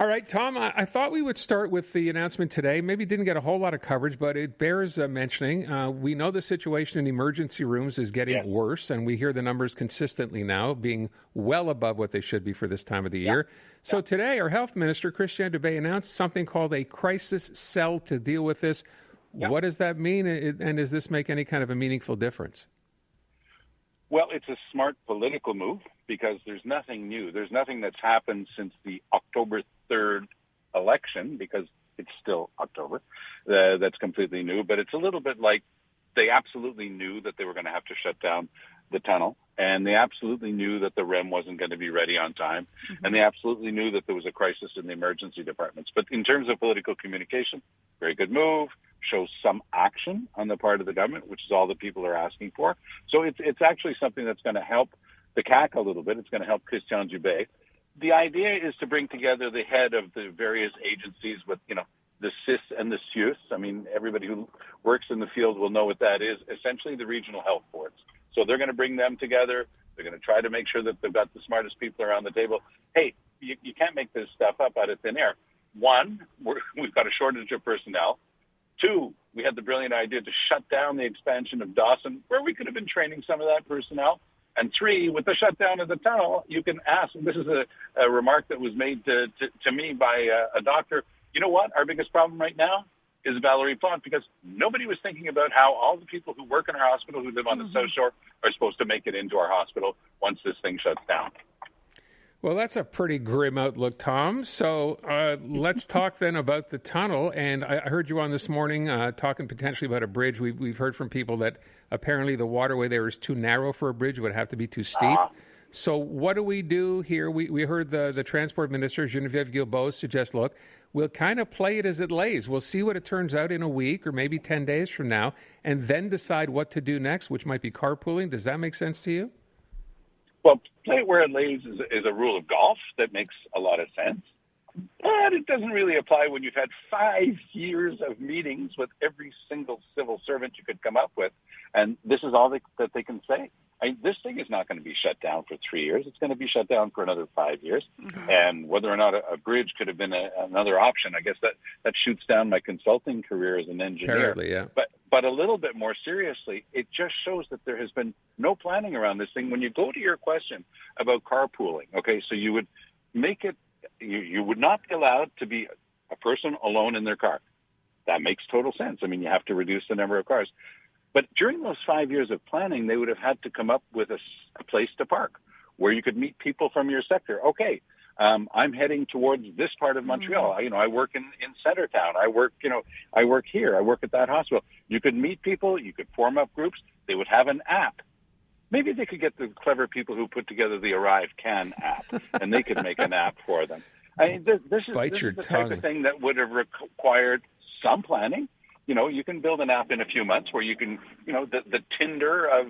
All right, Tom, I thought we would start with the announcement today. Maybe didn't get a whole lot of coverage, but it bears mentioning. We know the situation in emergency rooms is getting worse, and we hear the numbers consistently now being well above what they should be for this time of the year. So today, our health minister, Christian Dubé, announced something called a crisis cell to deal with this. What does that mean, and does this make any kind of a meaningful difference? Well, it's a smart political move because there's nothing new. There's nothing that's happened since the October 3rd election, because it's still October. That's completely new. But it's a little bit like they absolutely knew that they were going to have to shut down the tunnel, and they absolutely knew that the REM wasn't going to be ready on time, and they absolutely knew that there was a crisis in the emergency departments. But in terms of political communication, very good move, shows some action on the part of the government, which is all that people are asking for. So it's actually something that's going to help the CAC a little bit. It's going to help Christian Dubé. The idea is to bring together the head of the various agencies with, the CIS and the CIUS. I mean, everybody who works in the field will know what that is, essentially the regional health boards. So they're going to bring them together. They're going to try to make sure that they've got the smartest people around the table. Hey, you can't make this stuff up out of thin air. One, we've got a shortage of personnel. Two, we had the brilliant idea to shut down the expansion of Dawson, where we could have been training some of that personnel. And three, with the shutdown of the tunnel, you can ask, this is a remark that was made to me by a doctor, you know what, our biggest problem right now is Valerie Plante, because nobody was thinking about how all the people who work in our hospital who live on the South Shore are supposed to make it into our hospital once this thing shuts down. Well, that's a pretty grim outlook, Tom. So let's talk then about the tunnel. And I heard you on this morning talking potentially about a bridge. We've heard from people that apparently the waterway there is too narrow for a bridge. It would have to be too steep. So what do we do here? We heard the Transport Minister, Geneviève Guilbeault, suggest, look, we'll kind of play it as it lays. We'll see what it turns out in a week or maybe 10 days from now, and then decide what to do next, which might be carpooling. Does that make sense to you? Well, play it where it lays is a rule of golf that makes a lot of sense. But it doesn't really apply when you've had 5 years of meetings with every single civil servant you could come up with. And this is all that they can say. This thing is not going to be shut down for 3 years. It's going to be shut down for another 5 years. And whether or not a bridge could have been another option, I guess that shoots down my consulting career as an engineer. Apparently, yeah. But a little bit more seriously, it just shows that there has been no planning around this thing. When you go to your question about carpooling, okay, so you would make it, you would not be allowed to be a person alone in their car. That makes total sense. I mean, you have to reduce the number of cars. But during those 5 years of planning, they would have had to come up with a place to park where you could meet people from your sector. Okay, I'm heading towards this part of Montreal. I work in Centertown. I work here. I work at that hospital. You could meet people. You could form up groups. They would have an app. Maybe they could get the clever people who put together the Arrive Can app, and they could make an app for them. I mean, this is the type of thing that would have required some planning. You can build an app in a few months where you can, the Tinder of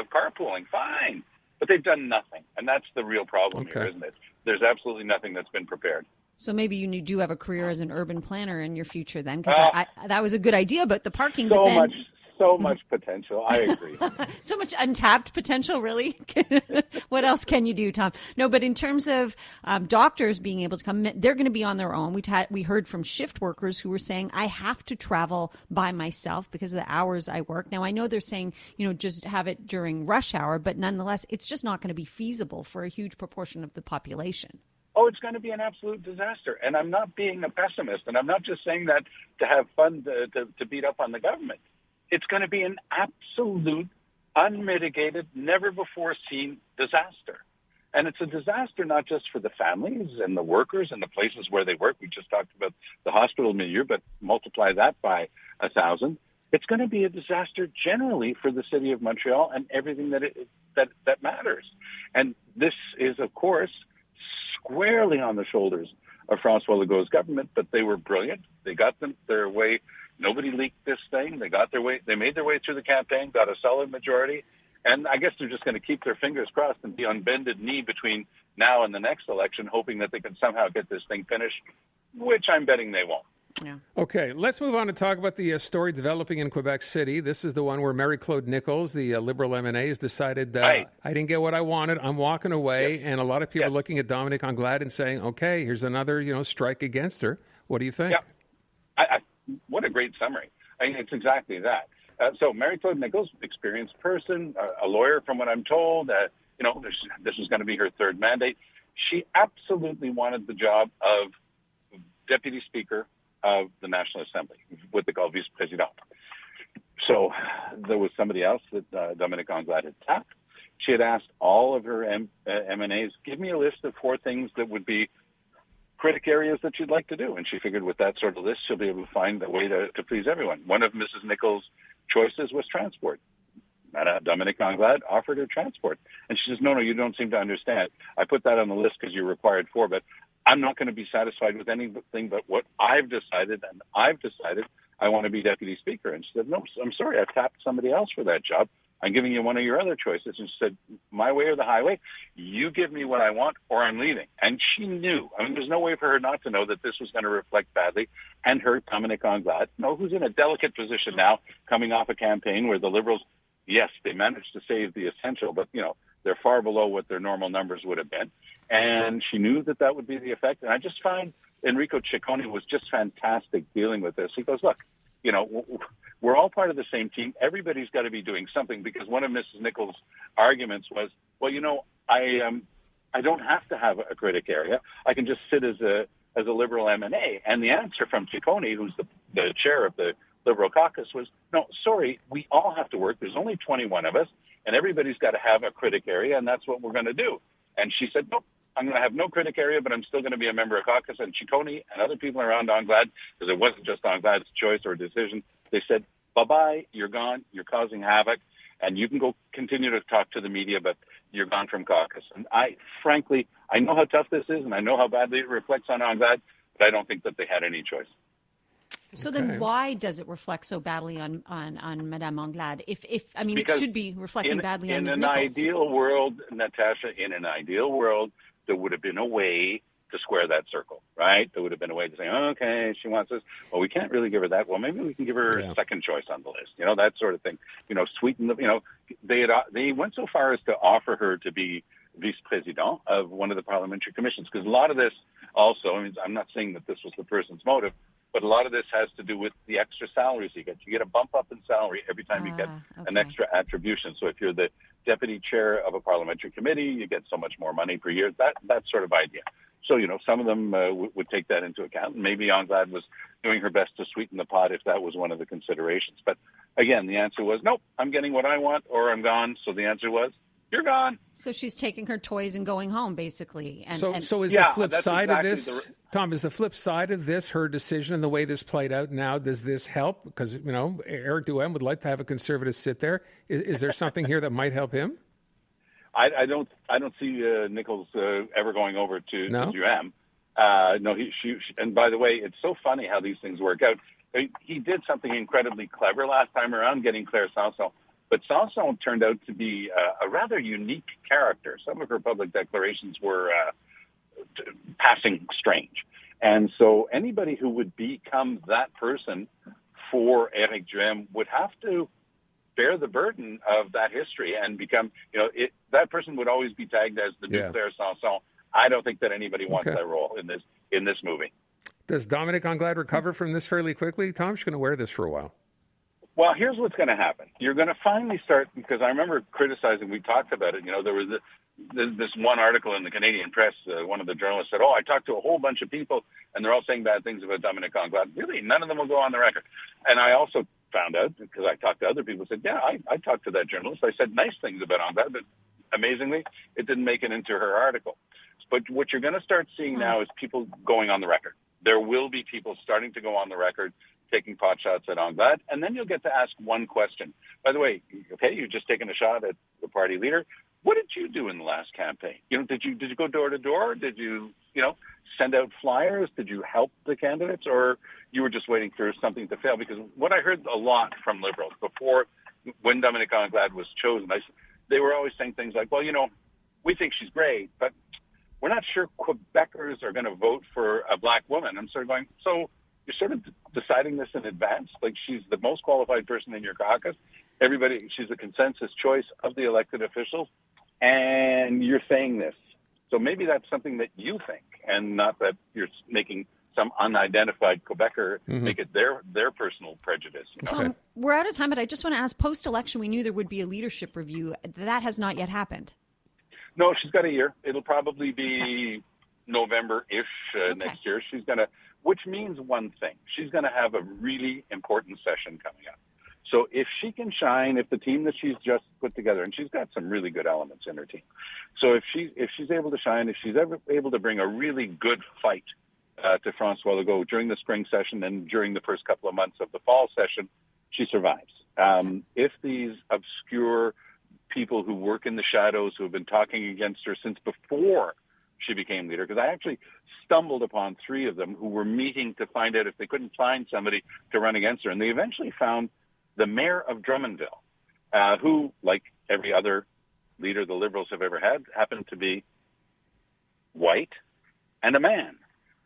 carpooling, fine. But they've done nothing. And that's the real problem here, isn't it? There's absolutely nothing that's been prepared. So maybe you do have a career as an urban planner in your future then, because that was a good idea about the parking. So much potential. I agree. So much untapped potential, really. What else can you do, Tom? No, but in terms of doctors being able to come, they're going to be on their own. We heard from shift workers who were saying, I have to travel by myself because of the hours I work. Now, I know they're saying, just have it during rush hour, but nonetheless, it's just not going to be feasible for a huge proportion of the population. Oh, it's going to be an absolute disaster. And I'm not being a pessimist, and I'm not just saying that to have fun to beat up on the government. It's going to be an absolute, unmitigated, never-before-seen disaster. And it's a disaster not just for the families and the workers and the places where they work. We just talked about the hospital milieu, but multiply that by 1,000. It's going to be a disaster generally for the city of Montreal and everything that matters. And this is, of course, squarely on the shoulders of François Legault's government, but they were brilliant. They got their way. Nobody leaked this thing. They made their way through the campaign, got a solid majority, and I guess they're just going to keep their fingers crossed and be on bended knee between now and the next election, hoping that they can somehow get this thing finished, which I'm betting they won't. Yeah. Okay, let's move on to talk about the story developing in Quebec City. This is the one where Mary-Claude Nichols, the Liberal MNA, has decided Right. I didn't get what I wanted. I'm walking away. Yes. And a lot of people Yes. are looking at Dominic Anglade and saying, okay, here's another strike against her. What do you think? Yeah. What a great summary. I mean, it's exactly that. So Mary-Claude Nichols, experienced person, a lawyer from what I'm told, this was going to be her third mandate. She absolutely wanted the job of Deputy Speaker of the National Assembly, what they call vice-president. So there was somebody else that Dominic Anglade had tapped. She had asked all of her MNAs, give me a list of 4 things that would be critic areas that you'd like to do. And she figured with that sort of list, she'll be able to find a way to please everyone. One of Mrs. Nichols' choices was transport. Dominic Anglade offered her transport. And she says, no, you don't seem to understand. I put that on the list because you're required for, but I'm not going to be satisfied with anything but what I've decided, and I've decided I want to be Deputy Speaker. And she said, no, I'm sorry, I've tapped somebody else for that job. I'm giving you one of your other choices. And she said, my way or the highway, you give me what I want or I'm leaving. And she knew. I mean, there's no way for her not to know that this was going to reflect badly. And her, Dominic Anglade, who's in a delicate position now, coming off a campaign where the Liberals, yes, they managed to save the essential, but, they're far below what their normal numbers would have been. And she knew that would be the effect. And I just find Enrico Ciccone was just fantastic dealing with this. He goes, look, we're all part of the same team. Everybody's got to be doing something, because one of Mrs. Nichols' arguments was, well, I don't have to have a critic area. I can just sit as a Liberal MNA. And the answer from Ciccone, who's the chair of the Liberal caucus, was, no, sorry, we all have to work. There's only 21 of us, and everybody's got to have a critic area, and that's what we're going to do. And she said, nope, I'm going to have no critic area, but I'm still going to be a member of caucus. And Ciccone and other people around Anglade, because it wasn't just Anglade's choice or decision, they said, bye-bye, you're gone, you're causing havoc, and you can go continue to talk to the media, but you're gone from caucus. And frankly, I know how tough this is, and I know how badly it reflects on Anglade, but I don't think that they had any choice. So then why does it reflect so badly on Madame Anglade? Because it should be reflecting badly on Ms. Nichols. In an ideal world, Natasha, there would have been a way to square that circle, right? There would have been a way to say, okay, she wants this. Well, we can't really give her that. Well, maybe we can give her a second choice on the list. That sort of thing. Sweeten the, they went so far as to offer her to be vice-president of one of the parliamentary commissions, because a lot of this also, I'm not saying that this was the person's motive, but a lot of this has to do with the extra salaries you get. You get a bump up in salary every time you get an extra attribution. So if you're the deputy chair of a parliamentary committee, you get so much more money per year, that sort of idea. So, some of them would take that into account. And maybe Anglade was doing her best to sweeten the pot if that was one of the considerations. But again, the answer was, nope, I'm getting what I want or I'm gone. So the answer was, you're gone. So she's taking her toys and going home, basically. So is the flip side of this, Tom, is the flip side of this her decision and the way this played out now? Does this help? Because, Eric Duhem would like to have a Conservative sit there. Is there something here that might help him? I don't see Nichols ever going over to Duhem. No, she, and by the way, it's so funny how these things work out. He did something incredibly clever last time around, getting Claire Sanson. But Sanson turned out to be a rather unique character. Some of her public declarations were passing strange. And so anybody who would become that person for Eric Duhem would have to bear the burden of that history and become, that person would always be tagged as the new Claire Sanson. I don't think that anybody wants that role in this movie. Does Dominic Anglade recover from this fairly quickly? Tom, she's going to wear this for a while. Well, here's what's going to happen. You're going to finally start, because I remember criticizing, we talked about it, there was this one article in the Canadian press, one of the journalists said, I talked to a whole bunch of people, and they're all saying bad things about Dominic Anglade. Really, none of them will go on the record. And I also found out, because I talked to other people, said, I talked to that journalist. I said nice things about Anglade, but amazingly, it didn't make it into her article. But what you're going to start seeing now is people going on the record. There will be people starting to go on the record, taking pot shots at Anglade, and then you'll get to ask one question. By the way, you've just taken a shot at the party leader. What did you do in the last campaign? Did you go door to door? Did you, send out flyers? Did you help the candidates, or you were just waiting for something to fail? Because what I heard a lot from Liberals before, when Dominic Anglade was chosen, they were always saying things like, well, we think she's great, but we're not sure Quebecers are going to vote for a black woman. I'm sort of going, so you're sort of deciding this in advance. Like, she's the most qualified person in your caucus. She's a consensus choice of the elected officials, and you're saying this. So maybe that's something that you think, and not that you're making some unidentified Quebecer make it their personal prejudice. You know? Tom, we're out of time, but I just want to ask, post-election, we knew there would be a leadership review. That has not yet happened. No, she's got a year. It'll probably be November-ish next year. Which means one thing. She's going to have a really important session coming up. So if she can shine, if the team that she's just put together, and she's got some really good elements in her team. So if she's able to shine, if she's ever able to bring a really good fight to Francois Legault during the spring session and during the first couple of months of the fall session, she survives. If these obscure people who work in the shadows, who have been talking against her since before she became leader, because I actually stumbled upon 3 of them who were meeting to find out if they couldn't find somebody to run against her, and they eventually found the mayor of Drummondville, who, like every other leader the Liberals have ever had, happened to be white and a man.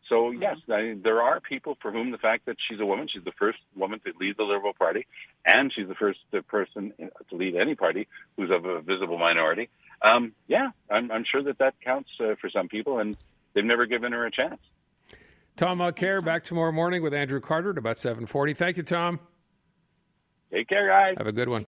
So, yes, there are people for whom the fact that she's a woman, she's the first woman to lead the Liberal Party, and she's the first person to lead any party who's of a visible minority. I'm sure that counts for some people, and they've never given her a chance. Tom Mulcair, back tomorrow morning with Andrew Carter at about 7:40. Thank you, Tom. Take care, guys. Have a good one.